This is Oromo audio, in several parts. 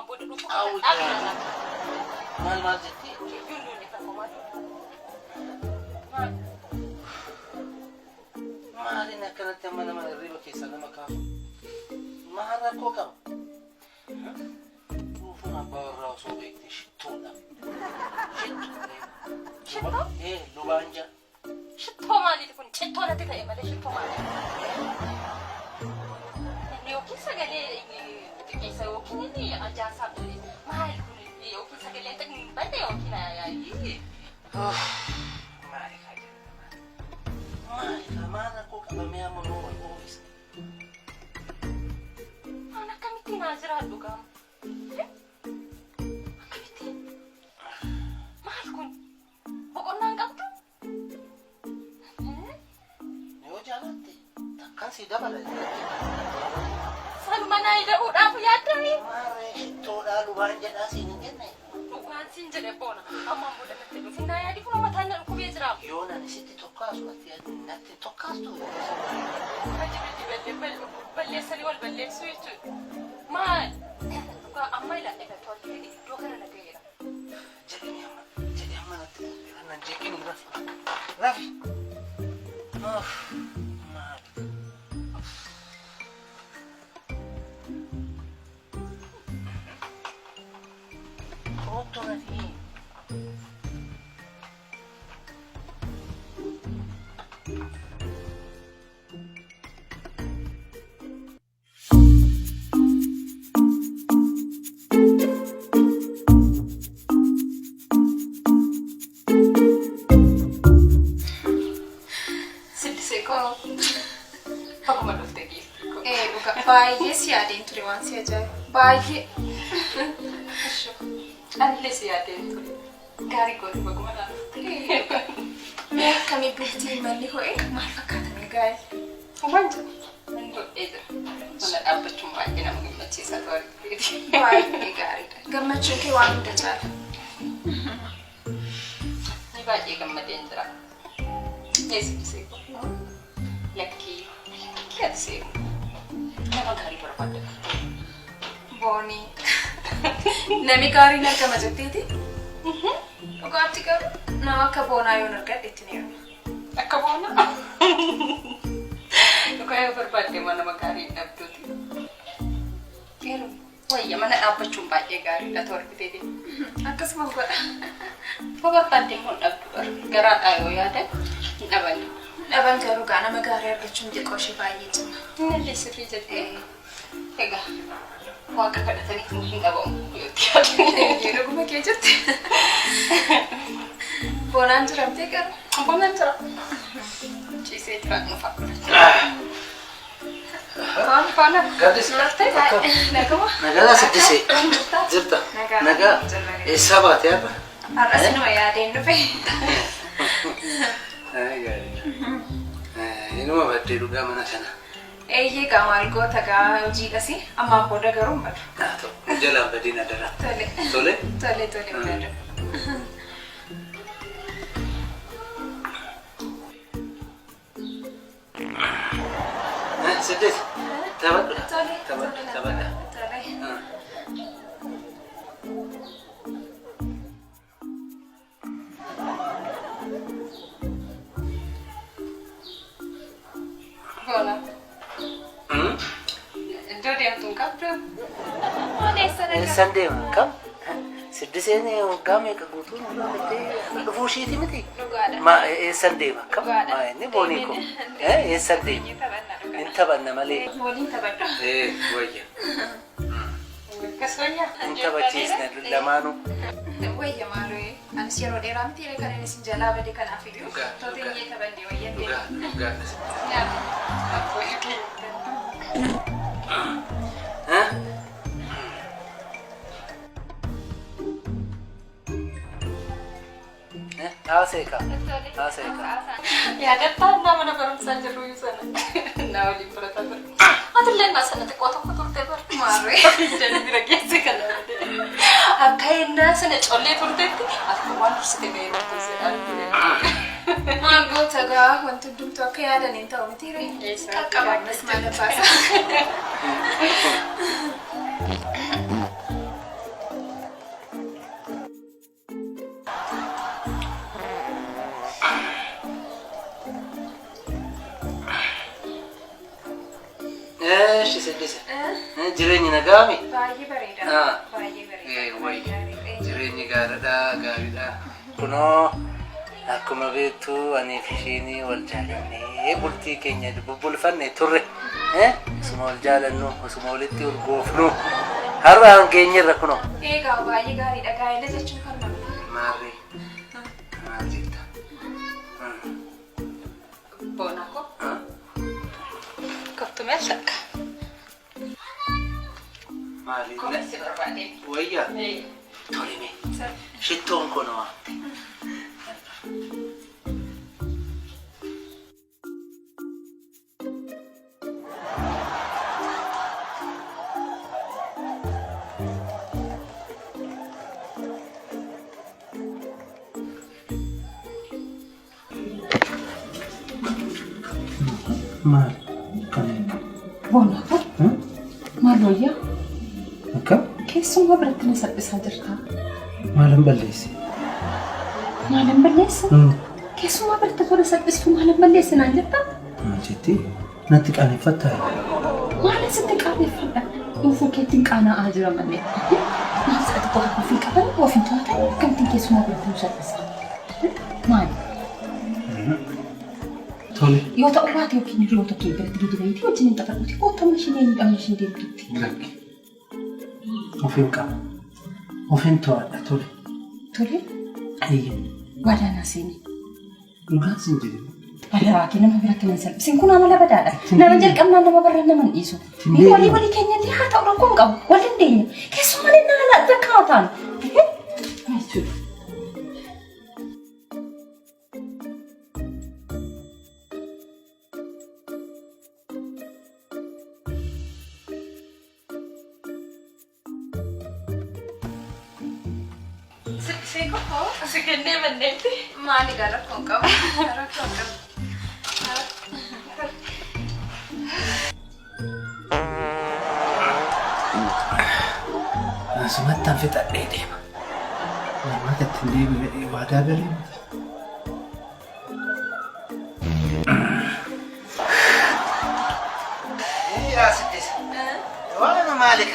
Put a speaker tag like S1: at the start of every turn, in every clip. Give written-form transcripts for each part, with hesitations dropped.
S1: بوده لو
S2: ما جتي ما علينا كانت يمنا ما الريبة كيسا لما كافو ما هرقو كم وفنا برا وصوبيك شتونا
S1: شتو؟
S2: ايه لوبانجا
S1: شتو مالي تكون شتو لا تكاي مالي شتو مالي يوكي سغالي كيسا يوكي ني اجا سابدي ما يكون يوكي سغالي تك بده يوكي نا يا
S2: ما هرقو كم ما يعملوا البوليس
S1: انا كمتي ناظره دوغام
S2: si dabala
S1: salmana ida udah punya dai
S2: mare to da lubanja da sinin genne
S1: bukan sinjere bona amma boda kete sinna ya di kuno matanya ku bejra
S2: yona ni sitti tokkasu atti natti tokkasu
S1: hajibi balle sali wal balle suitu ma ka amma ila ida to do kana na gaira
S2: jadi amma natti ana jekin rafi
S1: baay'ee si yaadeen ture waan si ajaa'iba baay'ee allee si yaadeen ture gaarii gooti baguma laafte mee akkamii bultii malli ho'e maal fakkaatame gaarii waan jedhu nan godhee jira mana dhaabbachuun baay'ee nama gammachiisa ta'uu baay'ee gaariidha gammachuun kee waan hunda caala ni baay'ee gammadeen jira eessisee lakkii keessee nama gaarii barbaadde booni nami gaarii nargama jetteeti dhugaatti garu nama akka boonaa yoon argadhe itti ni yaadu akka boonaa dhugaa yoo barbaadde waan nama gaarii hin dhabduuti yeroo wayya mana dhaabbachuun baay'ee gaariidha ta'uu argiteeti akkasuma godha yoo barbaadde immoo hin dhabdu garaadhaa yoo yaada hin dhabani dhaban garuu gaa nama gaarii argachuun xiqqoo ishee baay'ee cima. Inni sirrii jedhee egaa waaqa kadhatanii hin dhabamu yookiin yaaduu dhuguma kee jirti. Boonaan jiramtee gara? Boonaan jira. Ciisee jira nufa. Faana.
S2: Gadis.
S1: Nagama.
S2: Nagaa siddisee. Jirta. Nagaa. Eessaa baatee har'a?
S1: Har'as nama yaadeen dhufe.
S2: Inuma baddee dhugaa mana kana.
S1: Eeyyee gaamaal goota gaa hojiidhasi ammaan booda garuu madu.
S2: Jalaan badii na dara.
S1: Tole.
S2: Tole?
S1: Tole tole madu.
S2: Siddis. Taphadhu.
S1: Tole.
S2: Taphadha.
S1: Tole. Bola. Iddoo deemtuun qabdu.
S2: Eessan deema kam? Siddiseen waggaa meeqa guutuun dhufuu ishiiti miti?
S1: Dhugaadha.
S2: Ma eessan deema kam? Ma inni boonii ko? Eessan deema? Hin taphanna malee.
S1: Waliin taphadha.
S2: Wayya.
S1: Akkas wayya.
S2: Hin taphachiisne lamaanuu.
S1: Wayya maaloo anis yeroo dheeraa miti kan inni sin jalaa bade kanaaf iyyuu tootinyee taphannee wayyan deema.
S2: Aseka.
S1: Ya datang nama nama saja dulu sana. Nama di perata ber. Adalah nasa nanti kotor tebar kemarin. Jadi tidak biasa kan ada. Akaina sana colle turte. Aku wantu sedih waktu sedang. Aku taga wantu dum tu akaya ada nih tahu mesti re. Kabar nas mana pas.
S2: siddisa. Jireenyi nagaami.
S1: Baay'ee bareeda. Baay'ee bareeda.
S2: Wayya. Jireenyi gaariidha. Kunoo akkuma beektu ani fi ishiin wal jaalannee bultii keenya bubbulfanne turre. Osuma wal jaalannu osuma walitti urgoofnu har'aan geenyerra kunoo.
S1: Egaa baay'ee gaariidha. Gaa'ela jechuun kan nama.
S2: Maarree. Maal jetta?
S1: Boonako. Koptumee shakka.
S2: Maali?
S1: Komessi barbaade.
S2: Wayyaa. Tolime. Shittoon kunoo.
S3: Maal? Kan
S1: Boonako. Maal wayyaa?
S3: akka
S1: Keessummaa biratti na salphisaa jirta.
S3: maalan balleesse?
S1: Maalan balleessa? Keessummaa biratti tola salphistu maalan balleessa naan jirta?
S3: Maal jettee? Natti qaaneffattaa?
S1: Maalan sitti qaaneffadha? Dhuunfuu keettiin qaana'aa jira malee. Maal sa'ati qofa ofii qaban ofiin to'atan gamtiin keessummaa biratti nu salphisa. Maali?
S3: Tole.
S1: Yoo ta'u baate yookiin hiriyoota kee biratti gidireetii wajjin hin xafaquuti qootama isheen miidhamni isheen deemtutti.
S3: Lakki. Ofiin qaba. Ofiin to'adha tole.
S1: Tole?
S3: Eeyyee.
S1: Wadaanaa seeni.
S3: Dhugaan sin jedhe.
S1: Alaabaa nama biratti nan salphisiin kun amala badaadha. Nama jalqabnaan nama barra naman dhiisu. Walii keenyatti haa ta'u rakkoon qabu. Wal dandeenya. Keessumaa nama rakkaa ta'an. Jechuudha. Sekende mendeeti. Maali gara rakkoon qabu. Rakkoon qabu.
S3: Asumattaan fixadhee deema. Namaa gatti deebi'ee waadaa galee.
S2: Siddisa. Waan maali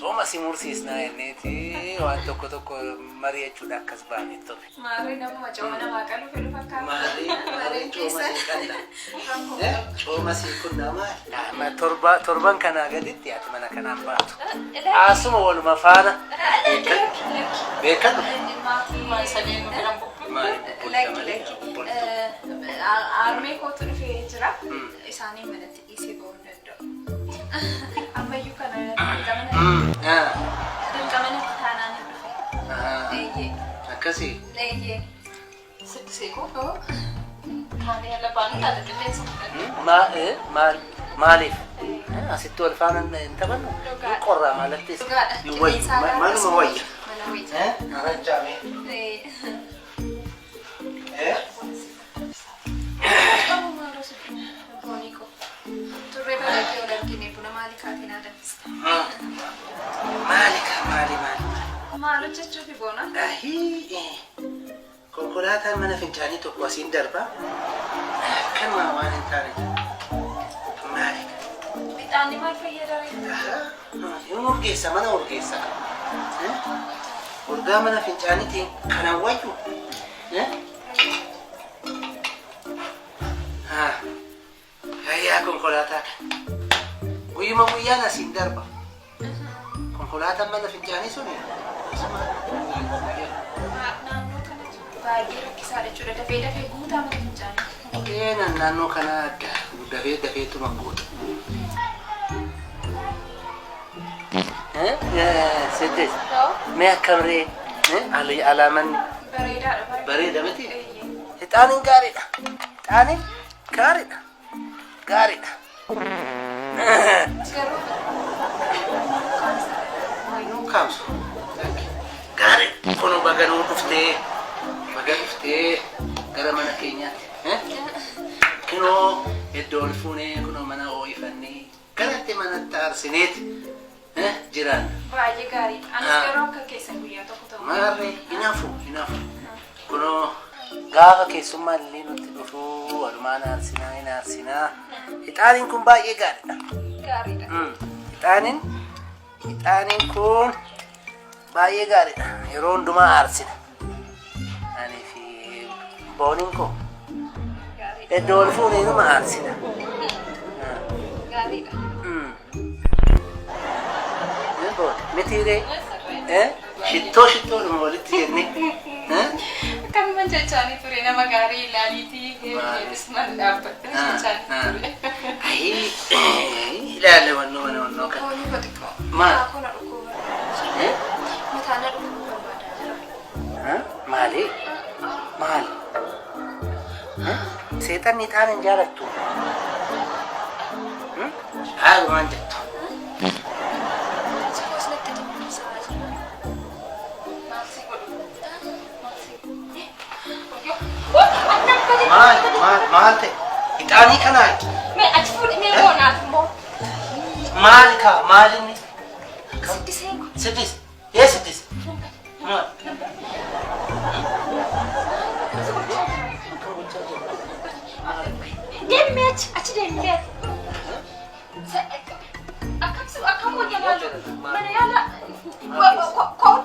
S2: cooma si mursiisnaa jenneeti waan tokko mari'achuudha akkas baanee ture.
S1: Maali nama cooma namaa qalu fedhu fakkaata.
S2: Maali cooma si qalla. Cooma si kun nama torban kanaa gaditti ati mana kanaan baatu. Asuma waluma faana. Beekanu.
S1: Maal sadeen biran Armee kootu dhufee jira. Isaanii manatti dhiisee ba'uu hin danda'u. Ammayyuu kana dirqamanatti taanaan hin dhufe. Eeyyee.
S2: Akkasii.
S1: Eeyyee. Siddisee koo kaanee lafaanuu taata qilleensa
S2: maaliif? Asitti wal faana hin taphannu? Qorraa maalattis? Manuma wayya.
S1: Mana wayya.
S2: Arrancaame.
S1: Maal hojjechuu fi boona?
S2: Konkolaataan mana fincaanii tokko asiin darba. Kanuma waan hin taane. Maali?
S1: Bixaanni maal fayyadare?
S2: Yoon urgeessa mana urgeessa. Urgaa mana fincaaniitiin kanan wayyu. Hayyaa konkolaataa kan. Guyyuma guyyaan asiin darba. Konkolaataan mana fincaanii suni.
S1: Naannoo kana baay'ee rakkisaadha jechuudha. Dafee guutaa mana fincaanii.
S2: Naannoo kana adda. Dafeetuma guuta. Siddis. Mee akkamree alaamanni.
S1: Bareedaadha.
S2: Bareeda miti. Ixaaniin gaariidha. Ixaaniin gaariidha. Gaariidha. Kaamsu. Gaariidha. Kun baganuu dhuftee gara mana keenyaatti. Kunoo iddoo ol fuunee kunoo mana ooyifannee garatti manatti aarsineeti jiraan.
S1: Baay'ee gaariidha. Anis garuu akka keessan guyyaa tokko ta'u.
S2: Maarree hinaafu. Kunoo Gaafa keessummaa illee nutti dhufuu walumaan aarsinaa. Ixaaniin kun baay'ee gaariidha.
S1: Gaariidha.
S2: Ixaaniin kun baay'ee gaariidha. Yeroo hundumaa aarsina. Ani fi booniin koo iddoo wal fuunee numa aarsina.
S1: Gaariidha.
S2: Mitiiree shittoo dhuma walitti jennee.
S1: Akkamiin jechaanii ture nama gaarii ilaaliitii isman dhaabbattanii jechaanii ture.
S2: Ilaalle wannoo kan.
S1: Koolii godhikoo.
S2: Maal?
S1: Koona dhuguu barbaada. Mataana dhuguu barbaadaa jira.
S2: Maali? Seexanni ixaana hin jaalattu. Haalumaan jettu. Maal ta'e? Ixaanii kanaa?
S1: Mee achi fuudhee moonaaf immoo.
S2: Maali kaa? Maalinni?
S1: Siddisee kun.
S2: Siddis? Ee siddis? Maal?
S1: Deemee achi deemee. Akkam wajjin yaalu mana yaala koon.